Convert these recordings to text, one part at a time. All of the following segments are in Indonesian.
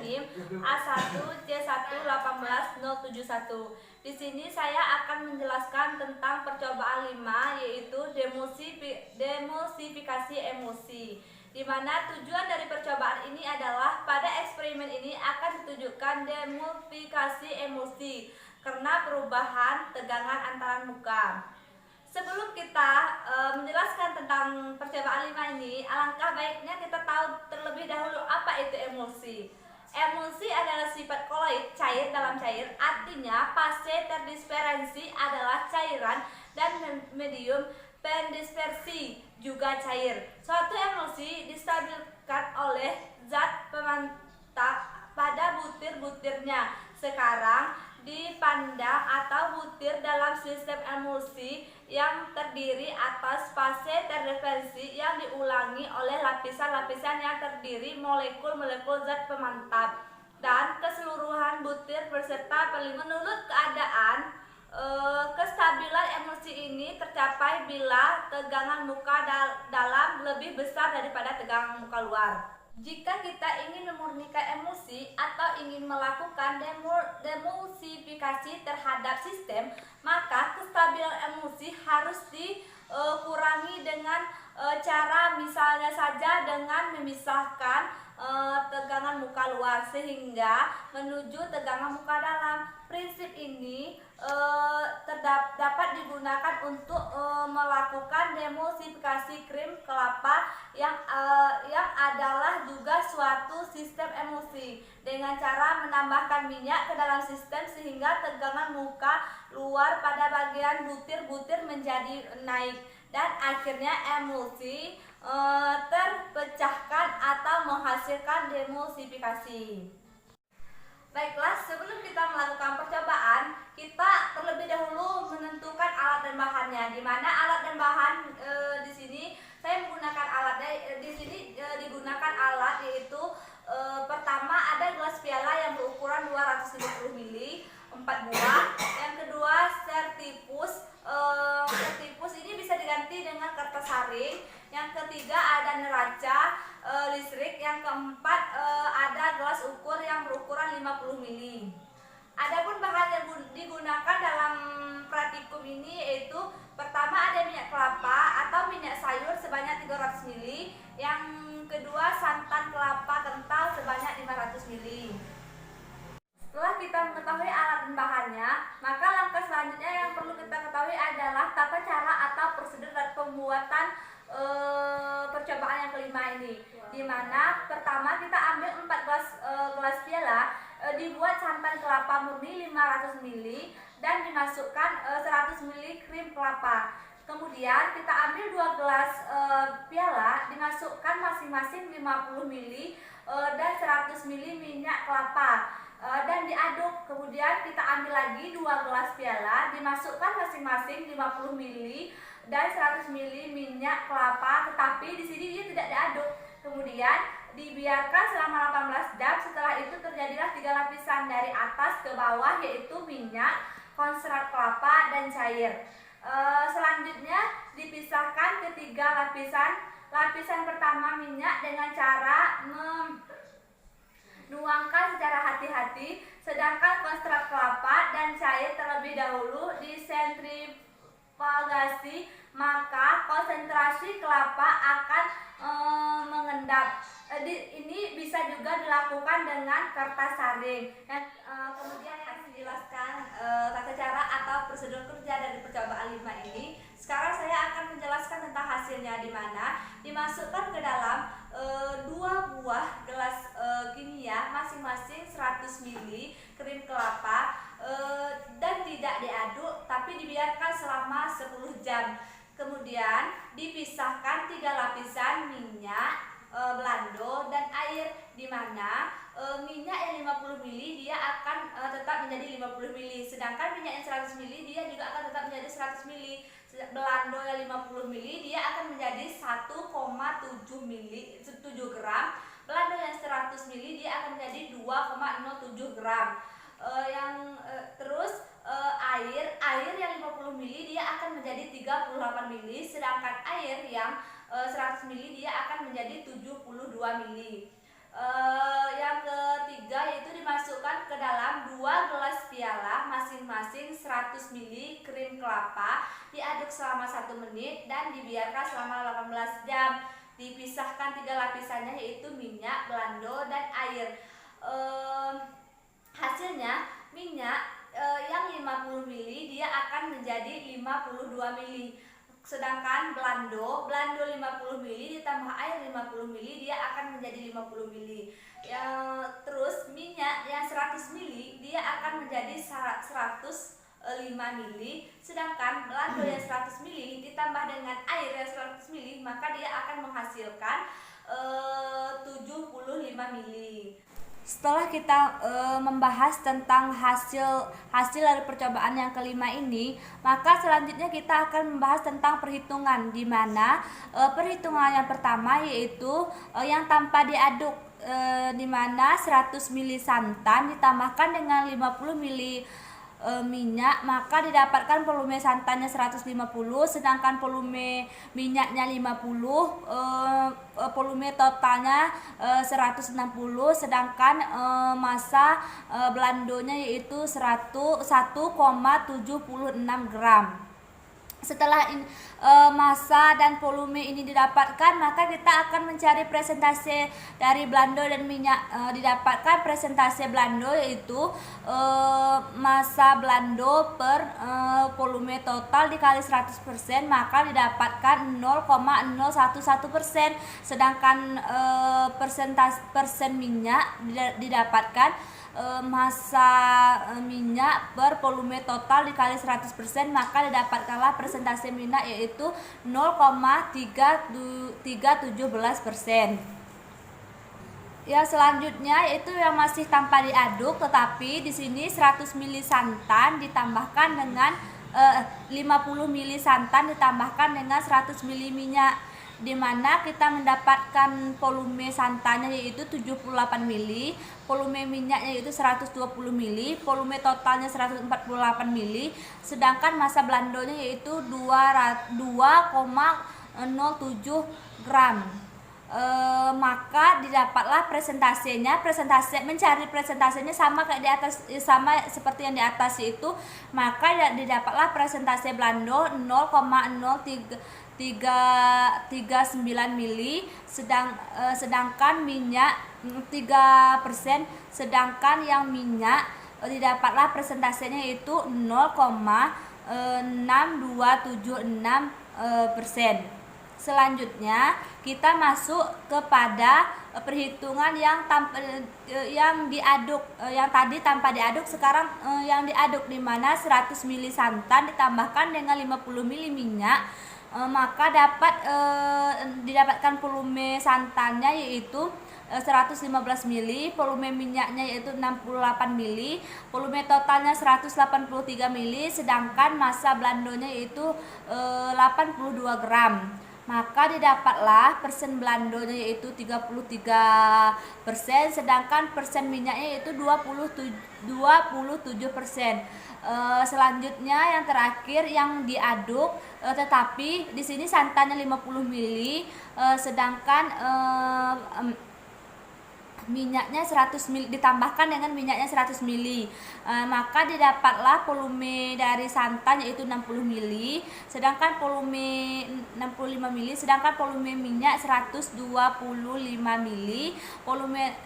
NIM A1C1181071. Di sini saya akan menjelaskan tentang percobaan 5, yaitu demulsifikasi emosi. Di mana tujuan dari percobaan ini adalah pada eksperimen ini akan ditunjukkan demulsifikasi emosi karena perubahan tegangan antara muka. Sebelum kita menjelaskan tentang percobaan 5 ini, alangkah baiknya kita tahu terlebih dahulu apa itu emosi. Emosi adalah sifat koloid, cair dalam cair, artinya fase terdispersi adalah cairan dan medium pendispersi juga cair. Suatu emosi distabilkan oleh zat pemantak pada butir-butirnya. Sekarang dipandang atau butir dalam sistem emosi yang terdiri atas fase terdispersi yang diulangi oleh lapisan-lapisan yang terdiri molekul-molekul zat pemantap dan keseluruhan butir beserta menurut keadaan kestabilan emosi ini tercapai bila tegangan muka dalam lebih besar daripada tegangan muka luar. Jika kita ingin memurnikan emosi atau ingin melakukan demulsifikasi terhadap sistem, maka kestabilan emosi harus dikurangi dengan cara misalnya saja dengan memisahkan tegangan muka luar sehingga menuju tegangan muka dalam. Prinsip ini dapat digunakan untuk melakukan demulsifikasi krim kelapa yang adalah juga suatu sistem emosi dengan cara menambahkan minyak ke dalam sistem sehingga tegangan muka luar pada bagian butir-butir menjadi naik dan akhirnya emosi terpecahkan atau menghasilkan demulsifikasi. Baiklah, sebelum kita melakukan percobaan, kita terlebih dahulu menentukan alat dan bahannya. Di mana alat dan bahan di sini saya menggunakan alatnya. Di sini digunakan alat yaitu pertama ada gelas piala yang berukuran 250 ml, 4 buah. Yang kedua sertipus. Sertipus ini bisa diganti dengan kertas saring. Yang ketiga ada neraca listrik. Yang keempat ada gelas ukur yang berukuran 50 ml. Adapun bahan yang digunakan dalam praktikum ini yaitu pertama ada minyak kelapa atau minyak sayur sebanyak 300 ml. Yang kedua santan kelapa kental sebanyak 500 ml. Setelah kita mengetahui alat dan bahannya, maka langkah selanjutnya yang perlu kita ketahui adalah tata cara atau prosedur dari pembuatan percobaan yang kelima ini. Di mana pertama kita ambil 4 gelas piala, dibuat santan kelapa murni 500 ml dan dimasukkan 100 ml krim kelapa. Kemudian kita ambil 2 gelas piala, dimasukkan masing-masing 50 ml dan 100 ml minyak kelapa dan diaduk. Kemudian kita ambil lagi 2 gelas piala, dimasukkan masing-masing 50 ml dan 100 ml minyak kelapa, tetapi di sini dia tidak diaduk. Kemudian dibiarkan selama 18 jam. Setelah itu terjadilah 3 lapisan dari atas ke bawah, yaitu minyak, konsentrat kelapa, dan cair. Selanjutnya dipisahkan ke 3 lapisan. Lapisan pertama minyak dengan cara menuangkan secara hati-hati, sedangkan konsentrat kelapa dan cair terlebih dahulu disentrifugasi, maka konsentrasi kelapa akan mengendap. Ini bisa juga dilakukan dengan kertas saring. Kemudian yang dijelaskan tata cara atau prosedur kerja dari percobaan 5 ini. Sekarang saya akan menjelaskan tentang hasilnya, di mana dimasukkan ke dalam 2 buah gelas kimia masing-masing 100 ml krim kelapa dan tidak diaduk tapi dibiarkan selama 10 jam. Kemudian dipisahkan 3 lapisan minyak belando dan air, di mana minyak yang 50 ml dia akan tetap menjadi 50 ml, sedangkan minyak yang 100 ml dia juga akan tetap menjadi 100 ml. Belando yang 50 ml dia akan menjadi 1,7 gram. Belando yang 100 ml dia akan menjadi 2,07 gram. Terus air yang 50 ml dia akan menjadi 38 ml, sedangkan air yang 100 ml dia akan menjadi 72 ml. Yang ketiga 100 ml krim kelapa, diaduk selama 1 menit dan dibiarkan selama 18 jam. Dipisahkan 3 lapisannya, yaitu minyak, balado, dan air. Hasilnya minyak yang 50 ml dia akan menjadi 52 ml. Sedangkan balado 50 ml ditambah air 50 ml dia akan menjadi 50 ml. Terus minyak yang 100 ml dia akan menjadi 105 ml. Sedangkan balado yang 100 ml ditambah dengan air yang 100 ml maka dia akan menghasilkan 75 ml. Setelah kita membahas tentang hasil dari percobaan yang kelima ini, maka selanjutnya kita akan membahas tentang perhitungan, di mana perhitungan yang pertama yaitu yang tanpa diaduk, di mana 100 ml santan ditambahkan dengan 50 ml minyak, maka didapatkan volume santannya 150, sedangkan volume minyaknya 50, volume totalnya 160, sedangkan massa baladonya yaitu 1,76 gram. Setelah massa dan volume ini didapatkan, maka kita akan mencari presentase dari balado dan minyak. Didapatkan presentase balado yaitu massa balado per volume total dikali 100%, maka didapatkan 0,011%. Sedangkan persen minyak didapatkan massa minyak per volume total dikali 100%, maka didapatkanlah persentase minyak yaitu 0,317%. Ya, selanjutnya yaitu yang masih tanpa diaduk, tetapi di sini 100 ml santan ditambahkan dengan 50 ml santan ditambahkan dengan 100 ml minyak, di mana kita mendapatkan volume santannya yaitu 78 ml, volume minyaknya yaitu 120 ml, volume totalnya 148 ml, sedangkan massa baladonya yaitu 2,07 gram. Maka didapatlah presentasenya. Mencari presentasenya sama kayak di atas, sama seperti yang di atas itu, maka didapatlah presentase balado 0,0339 ml, sedangkan minyak 3%, sedangkan yang minyak didapatlah presentasenya yaitu 0,6276%. Selanjutnya kita masuk kepada perhitungan yang diaduk. Yang tadi tanpa diaduk, sekarang yang diaduk, di mana 100 ml santan ditambahkan dengan 50 ml minyak, maka didapatkan volume santannya yaitu 115 ml, volume minyaknya yaitu 68 ml, volume totalnya 183 ml, sedangkan massa baladonya yaitu 82 gram. Maka didapatlah persen baladonya yaitu 33%, sedangkan persen minyaknya yaitu 27%. Selanjutnya yang terakhir yang diaduk, tetapi di sini santannya 50 ml, sedangkan minyaknya 100 ml, ditambahkan dengan minyaknya 100 ml, maka didapatlah volume dari santan yaitu 60 ml, sedangkan volume 65 ml, sedangkan volume minyak 125 ml, volume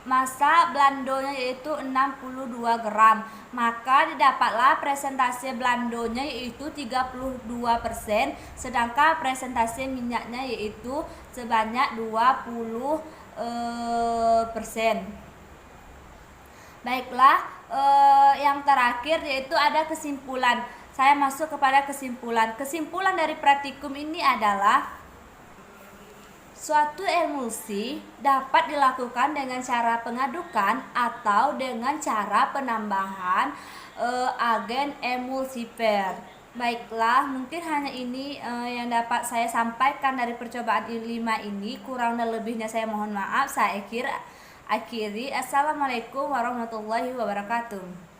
massa baladonya yaitu 62 gram. Maka didapatlah presentase baladonya yaitu 32%, sedangkan presentase minyaknya yaitu sebanyak 20%. Baiklah, yang terakhir yaitu ada kesimpulan. Saya masuk kepada kesimpulan. Kesimpulan dari praktikum ini adalah suatu emulsi dapat dilakukan dengan cara pengadukan atau dengan cara penambahan agen emulsifer. Baiklah, mungkin hanya ini yang dapat saya sampaikan dari percobaan 5 ini. Kurang dan lebihnya saya mohon maaf. Saya akhiri. Assalamualaikum warahmatullahi wabarakatuh.